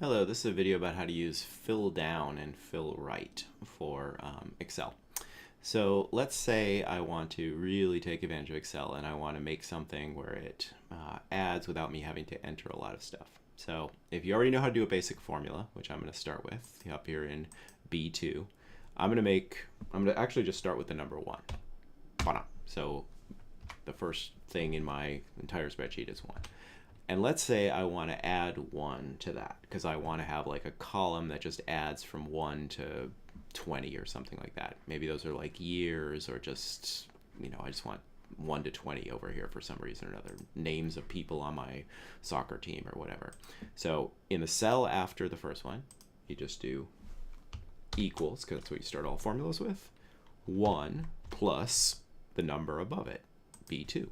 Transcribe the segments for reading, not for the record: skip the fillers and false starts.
Hello, this is a video about how to use fill down and fill right for Excel. So let's say I want to really take advantage of Excel and I want to make something where it adds without me having to enter a lot of stuff. So if you already know how to do a basic formula, which I'm going to start with up here in B2, I'm going to actually just start with the number 1. So the first thing in my entire spreadsheet is 1. And let's say I want to add 1 to that because I want to have like a column that just adds from 1 to 20 or something like that. Maybe those are like years or just, I just want 1 to 20 over here for some reason or another. Names of people on my soccer team or whatever. So in the cell after the first one, you just do equals, because that's what you start all formulas with, 1 plus the number above it, B2.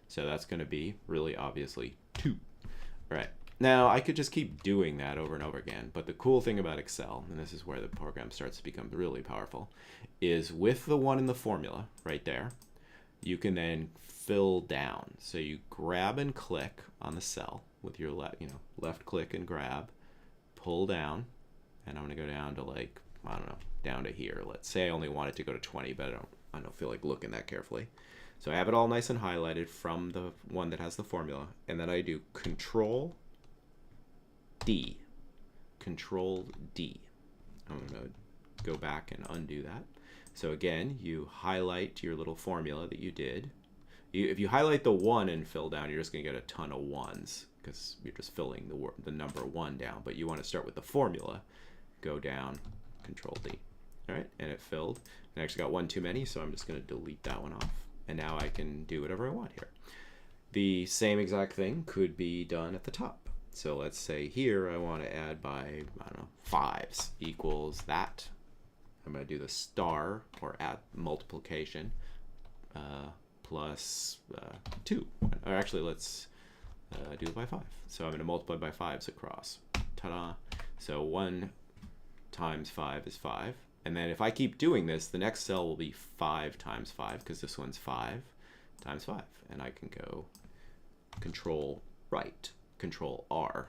So that's going to be really obviously 2. Right. Now I could just keep doing that over and over again, but the cool thing about Excel, and this is where the program starts to become really powerful, is with the 1 in the formula right there, you can then fill down. So you grab and click on the cell with your left click and grab, pull down, and I'm going to go down to like, I don't know, down to here. Let's say I only want it to go to 20, but I don't feel like looking that carefully. So I have it all nice and highlighted from the one that has the formula, and then I do Ctrl+D. Ctrl+D. I'm going to go back and undo that. So again, you highlight your little formula that you did. If you highlight the 1 and fill down, you're just going to get a ton of 1s because you're just filling the number 1 down. But you want to start with the formula. Go down, Ctrl+D. All right, and it filled. I actually got 1 too many, so I'm just going to delete that one off. And now I can do whatever I want here. The same exact thing could be done at the top. So let's say here I want to add by, I don't know, 5s equals that. I'm going to do the star or add multiplication plus 2. Or actually, let's do it by 5. So I'm going to multiply by 5s across. Ta-da. So 1 times 5 is 5. And then if I keep doing this, the next cell will be 5 times 5, because this one's 5 times 5. And I can go Control right, Control R.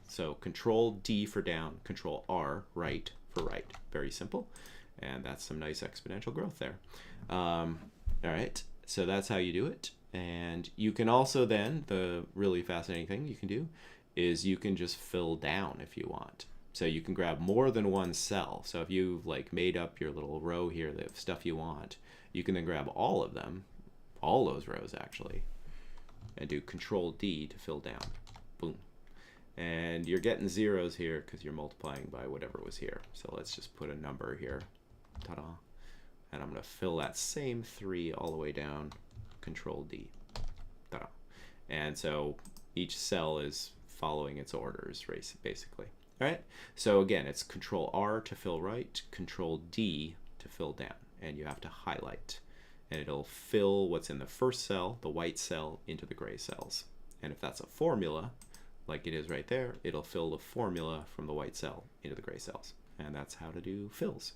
So Control+D for down, Control+R, right for right. Very simple. And that's some nice exponential growth there. All right, so that's how you do it. And you can also then, the really fascinating thing you can do is you can just fill down if you want. So you can grab more than one cell. So if you've like made up your little row here of stuff you want, you can then grab all of them, all those rows actually, and do Control+D to fill down. Boom. And you're getting zeros here because you're multiplying by whatever was here. So let's just put a number here. Ta-da. And I'm going to fill that same 3 all the way down. Control+D. Ta-da. And so each cell is following its orders, basically. All right, so again, it's Control+R to fill right, Control+D to fill down, and you have to highlight, and it'll fill what's in the first cell, the white cell, into the gray cells. And if that's a formula, like it is right there, it'll fill the formula from the white cell into the gray cells. And that's how to do fills.